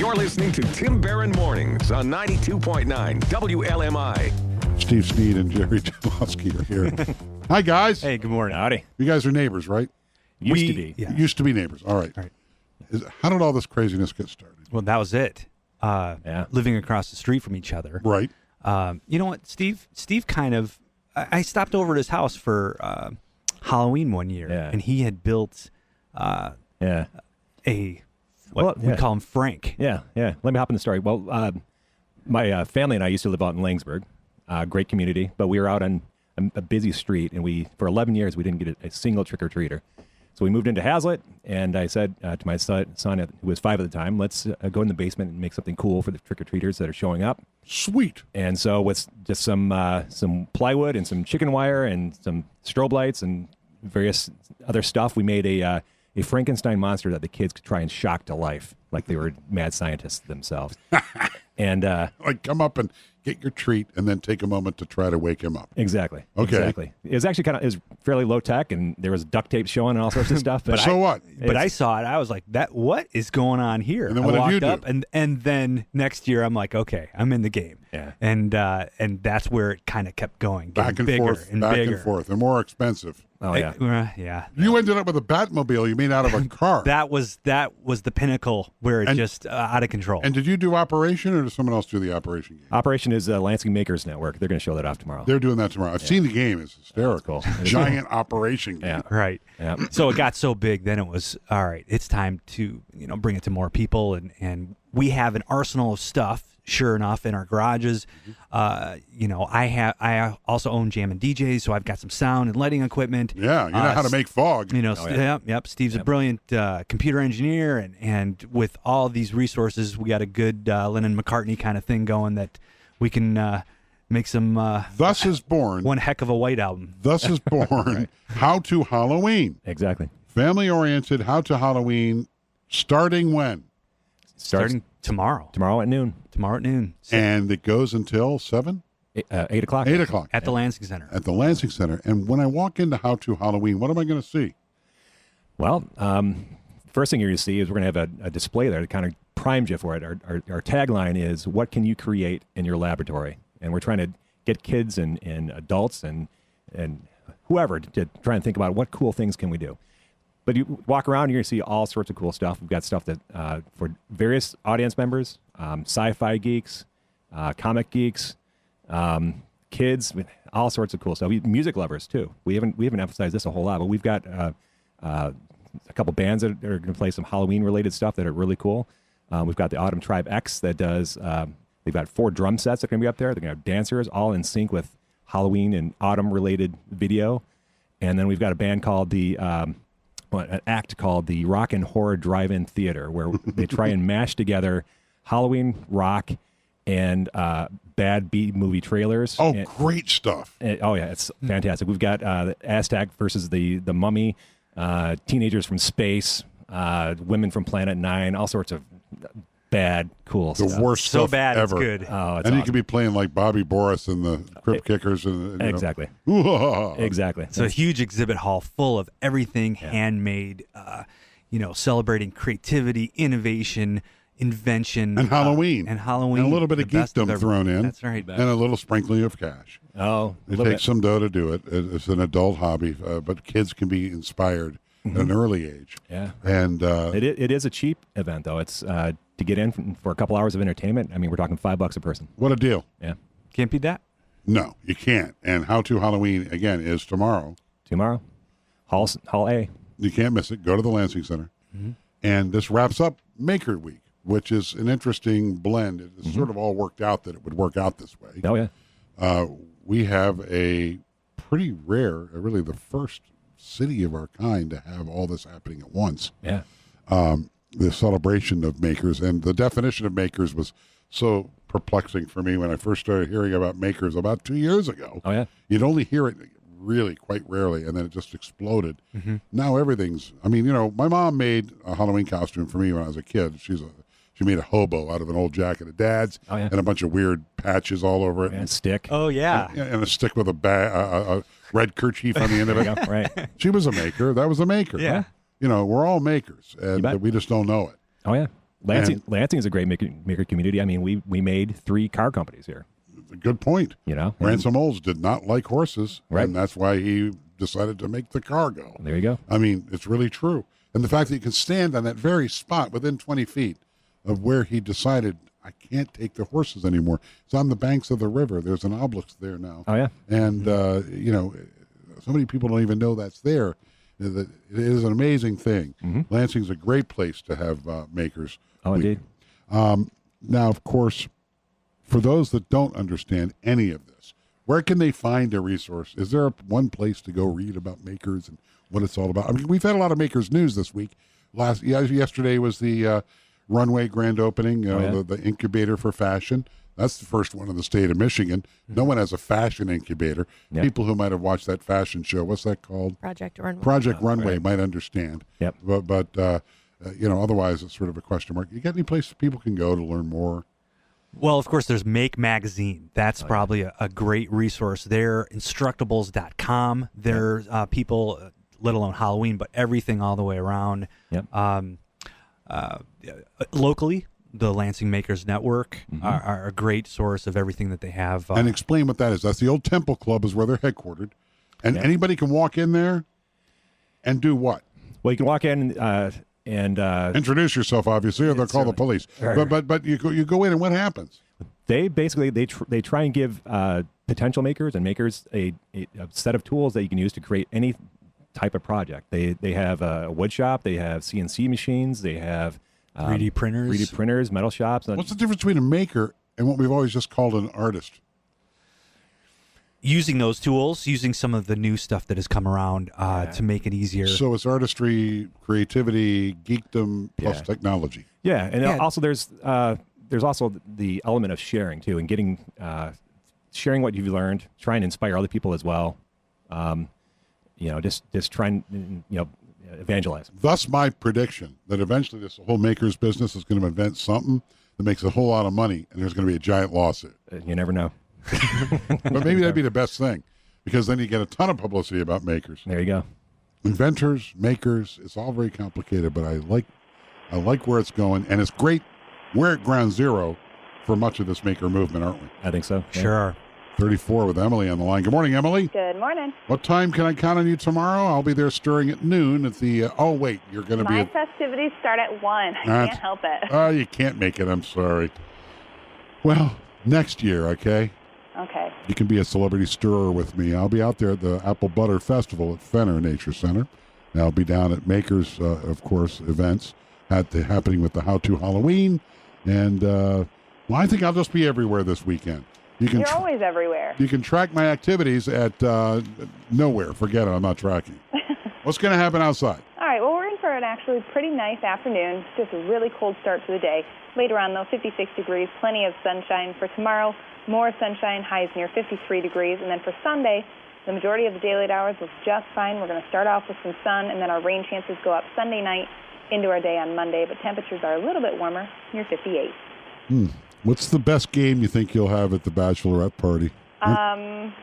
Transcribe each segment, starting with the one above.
You're listening to Tim Barron Mornings on 92.9 WLMI. Steve Sneed and Jerry Jalowski are here. Hi, guys. Hey, good morning. Howdy. You guys are neighbors, right? Used to be. Yeah. Used to be neighbors. All right. Right. How did all this craziness get started? Well, that was it. Yeah. Living across the street from each other. Right. You know what, Steve kind of, I stopped over at his house for Halloween one year, Yeah. and he had built Yeah. we call him Frank. Yeah. Let me hop in the story. Well, my family and I used to live out in Langsburg, great community, but we were out on a busy street, and for 11 years, we didn't get a single trick-or-treater. So we moved into Hazlitt, and I said to my son, who was 5 at the time, let's go in the basement and make something cool for the trick-or-treaters that are showing up. Sweet. And so with just some plywood and some chicken wire and some strobe lights and various other stuff, we made a Frankenstein monster that the kids could try and shock to life, like they were mad scientists themselves. And Like, come up and get your treat and then take a moment to try to wake him up. exactly. Okay. Exactly. It was actually it was fairly low tech, and there was duct tape showing and all sorts of stuff. But So what? But I saw it. I was like, what is going on here? And then I what did walked you do? up, and then next year, I'm like, okay, I'm in the game. Yeah. And that's where it kind of kept going, getting Back and bigger forth, and back bigger. and forth. They're more expensive. Oh yeah. Yeah. You ended up with a Batmobile you made out of a car. That was the pinnacle where it just out of control. And did you do operation, or did someone else do the operation game? Operation is Lansing Makers Network. They're going to show that off tomorrow. They're doing that tomorrow. I've seen the game. It's hysterical. Cool. Giant operation game. Yeah. Right. Yeah. So it got so big, then it was, all right, it's time to, bring it to more people. And we have an arsenal of stuff, sure enough, in our garages. I also own Jam and DJs, so I've got some sound and lighting equipment. Yeah, you know how to make fog. Yep. Steve's a brilliant computer engineer, and with all these resources, we got a good Lennon McCartney kind of thing going that we can make some Thus is born. one heck of a white album. Thus is born. How to Halloween. Exactly. Family-oriented How to Halloween, starting when? Starting tomorrow. Tomorrow at noon. Tomorrow at noon. And it goes until 7? 8 o'clock. 8 o'clock. At the Lansing Center. At the Lansing Center. And when I walk into How to Halloween, what am I going to see? Well, first thing you're going to see is we're going to have a display there that kind of primes you for it. Our tagline is, what can you create in your laboratory? And we're trying to get kids and adults and whoever to try and think about what cool things can we do. But you walk around, you're going to see all sorts of cool stuff. We've got stuff that for various audience members, sci-fi geeks, comic geeks, kids, all sorts of cool stuff. Music lovers too. We haven't emphasized this a whole lot, but we've got a couple bands that are going to play some Halloween-related stuff that are really cool. We've got the Autumn Tribe X that does. They've got 4 drum sets that are going to be up there. They're going to have dancers all in sync with Halloween and autumn-related video. And then we've got a band called an act called the Rock and Horror Drive-In Theater, where they try and mash together Halloween rock and bad B-movie trailers. Oh, great stuff. It's fantastic. We've got the Aztec versus the Mummy, teenagers from space, women from Planet 9, all sorts of bad, cool The stuff. worst So stuff bad, ever. it's good. Oh, it's And you awesome. could be playing like Bobby Boris and the Crypt Kickers. And, Exactly. Exactly. It's a huge exhibit hall full of everything handmade, celebrating creativity, innovation, invention. And Halloween. And Halloween. And a little bit of the best geekdom thrown in. That's right. And a little sprinkling of cash. Oh, a It little takes bit. some dough to do it. It's an adult hobby, but kids can be inspired at an early age. Yeah. And It is a cheap event, though. It's to get in for a couple hours of entertainment. I mean, we're talking $5 a person. what a deal. Yeah. Can't beat that. No, you can't. And How to Halloween, again, is tomorrow. Tomorrow, Hall A. You can't miss it. Go to the Lansing Center. And this wraps up Maker Week, which is an interesting blend. It's sort of all worked out that it would work out this way. Oh yeah. We have a pretty rare, really the first city of our kind to have all this happening at once. Yeah. The celebration of makers, and the definition of makers was so perplexing for me when I first started hearing about makers about 2 years ago. Oh yeah. You'd only hear it really quite rarely, and then it just exploded. Now everything's, my mom made a Halloween costume for me when I was a kid. She made a hobo out of an old jacket of Dad's and a bunch of weird patches all over it. And stick. Oh, yeah. And a stick with a red kerchief on the end of it. Yeah, right. She was a maker. That was a maker. Yeah. We're all makers, and bet. we just don't know it. Oh yeah. Lansing is a great maker community. I mean, we made 3 car companies here. A good point. You know, Ransom Olds did not like horses, Right. and that's why he decided to make the car go. There you go. I mean, it's really true. And the fact that you can stand on that very spot within 20 feet of where he decided, I can't take the horses anymore. It's on the banks of the river. There's an obelisk there now. Oh, yeah. And, you know, so many people don't even know that's there. It is an amazing thing. Lansing's a great place to have makers. Oh, indeed. Now, of course, for those that don't understand any of this, where can they find a resource? Is there one place to go read about makers and what it's all about? I mean, we've had a lot of makers news this week. Yesterday was the runway grand opening, the incubator for fashion. That's the first one in the state of Michigan. No one has a fashion incubator. Yep. People who might have watched that fashion show, what's that called? Project Runway. Project Runway might understand. Yep. But you know, otherwise it's sort of a question mark. You got any place people can go to learn more? Well, of course, there's Make Magazine. That's probably a great resource there. Instructables.com. There's people, let alone Halloween, but everything all the way around. Yep. Locally, the Lansing Makers Network are a great source of everything that they have. And explain what that is. That's the old Temple Club is where they're headquartered. And anybody can walk in there and do what? Well, you can walk in and Introduce yourself, obviously, or they'll call the police. Right. But you go in and what happens? they basically they try and give potential makers and makers a set of tools that you can use to create any type of project. They have a wood shop, they have CNC machines, they have 3D printers. 3D printers, metal shops. What's the difference between a maker and what we've always just called an artist? Using those tools, using some of the new stuff that has come around to make it easier. So it's artistry, creativity, geekdom plus technology. Yeah, and also there's also the element of sharing too, and getting sharing what you've learned, trying to inspire other people as well. Just try and evangelize. Thus, my prediction that eventually this whole maker's business is going to invent something that makes a whole lot of money, and there's going to be a giant lawsuit. You never know. But maybe that'd be the best thing, because then you get a ton of publicity about makers. There you go. Inventors, makers, it's all very complicated, but I like where it's going, and it's great. We're at ground zero for much of this maker movement, aren't we? I think so. Yeah. Sure. 34 with Emily on the line. Good morning, Emily. Good morning. What time can I count on you tomorrow? I'll be there stirring at noon at the, oh, wait, you're going to be My at... festivities start at 1. I can't help it. Oh, you can't make it. I'm sorry. Well, next year, okay? Okay. You can be a celebrity stirrer with me. I'll be out there at the Apple Butter Festival at Fenner Nature Center. And I'll be down at Makers, of course, events happening with the How To Halloween. And, I think I'll just be everywhere this weekend. You're always everywhere. You can track my activities at nowhere. Forget it. I'm not tracking. What's going to happen outside? All right. Well, we're in for an actually pretty nice afternoon. Just a really cold start to the day. Later on, though, 56 degrees, plenty of sunshine. For tomorrow, more sunshine, highs near 53 degrees. And then for Sunday, the majority of the daylight hours looks just fine. We're going to start off with some sun, and then our rain chances go up Sunday night into our day on Monday. But temperatures are a little bit warmer, near 58. What's the best game you think you'll have at the bachelorette party? Aren't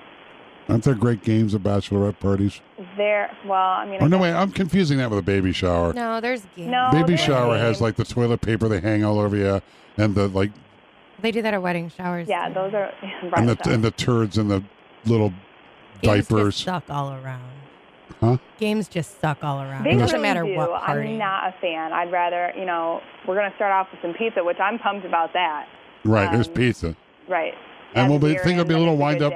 there great games at bachelorette parties? No, wait, I'm confusing that with a baby shower. No, there's games. No, Baby there's shower games. has like the toilet paper they hang all over you, and the like, They do that at wedding showers. Yeah, too. those are and the turds and the little Games diapers. just suck all around. Huh? Games just suck all around. They It doesn't really matter do. what party. I'm not a fan. I'd rather, we're going to start off with some pizza, which I'm pumped about that. Right, there's pizza. Right. And Have a beer think there'll be and little then it's a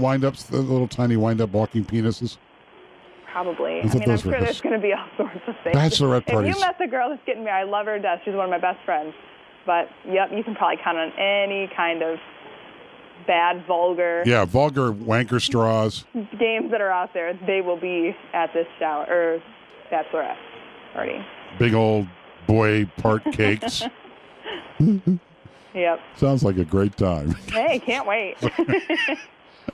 wind-up, good day. little tiny wind-up walking penises. Probably. thought I'm those sure were there's going to be all sorts of things. Bachelorette parties. If you met the girl that's getting married, I love her to death. She's one of my best friends. But, yep, you can probably count on any kind of bad, vulgar Yeah, vulgar wanker straws. games that are out there. They will be at this bachelorette party. Big old boy part cakes. Yep. Sounds like a great time. Hey, can't wait.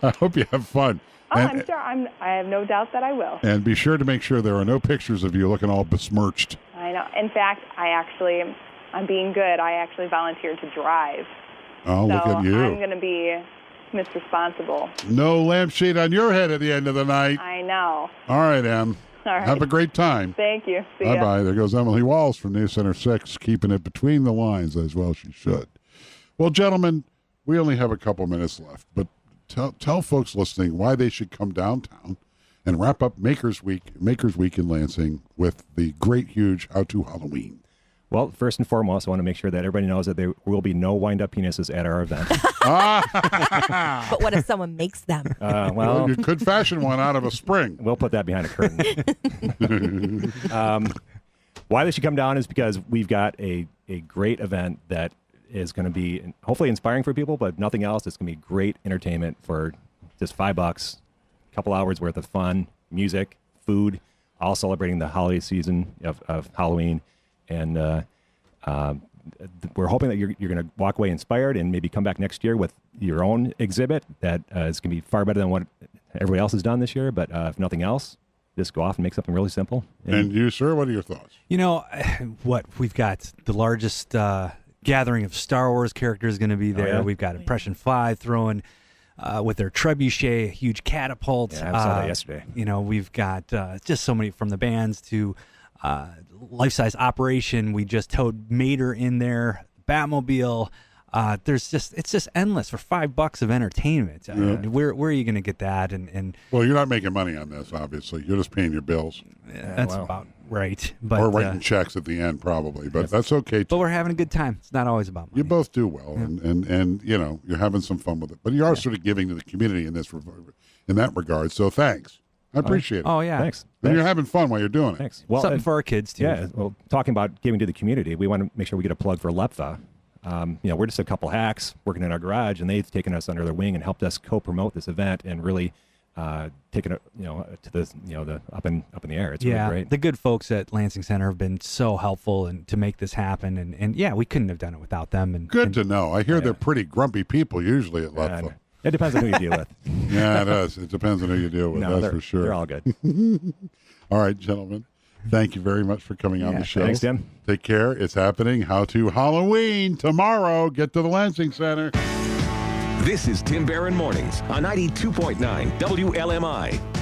I hope you have fun. I'm sure. I have no doubt that I will. And be sure to make sure there are no pictures of you looking all besmirched. I know. In fact, I'm being good. I actually volunteered to drive. Oh, So look at you. I'm going to be Miss Responsible. No lampshade on your head at the end of the night. I know. All right, Em. All right. Have a great time. Thank you. See ya. Bye-bye. There goes Emily Walls from News Center 6, keeping it between the lines as well she should. Well, gentlemen, we only have a couple minutes left, but tell folks listening why they should come downtown and wrap up Makers Week in Lansing with the great, huge How To Halloween. Well, first and foremost, I want to make sure that everybody knows that there will be no wind-up penises at our event. But what if someone makes them? Well, you could fashion one out of a spring. We'll put that behind a curtain. Why they should come down is because we've got a great event that is going to be hopefully inspiring for people, but if nothing else, it's going to be great entertainment for just $5, a couple hours worth of fun, music, food, all celebrating the holiday season of Halloween. And we're hoping that you're going to walk away inspired and maybe come back next year with your own exhibit that is going to be far better than what everybody else has done this year. But if nothing else, just go off and make something really simple. And you, sir, what are your thoughts? You know, we've got the largest gathering of Star Wars characters going to be there. Oh, yeah? We've got Impression 5 throwing with their trebuchet, a huge catapult. Yeah, I saw that yesterday. You know, we've got just so many, from the bands to life-size Operation. We just towed Mater in there, Batmobile. It's just endless for $5 of entertainment. Where are you going to get that? And well, you're not making money on this, obviously. You're just paying your bills. That's about right. But or writing checks at the end, probably. But that's okay, too. But we're having a good time. It's not always about money. You both do well, and you know, you're having some fun with it. But you are sort of giving to the community in that regard, so thanks. I appreciate it. Oh, yeah. Thanks. And you're having fun while you're doing it. Thanks. Well, something for our kids, too. Yeah. Well, talking about giving to the community, we want to make sure we get a plug for LEPFA. We're just a couple hacks working in our garage, and they've taken us under their wing and helped us co-promote this event and really taken it, to the up in the air. It's really great. The good folks at Lansing Center have been so helpful and to make this happen, and we couldn't have done it without them. And good to know. I hear they're pretty grumpy people usually at LEPFA. It depends on who you deal with. Yeah, it does. It depends on who you deal with. That's for sure. They're all good. All right, gentlemen. Thank you very much for coming on the show. Thanks, Tim. Take care. It's happening. How To Halloween tomorrow. Get to the Lansing Center. This is Tim Barron Mornings on 92.9 WLMI.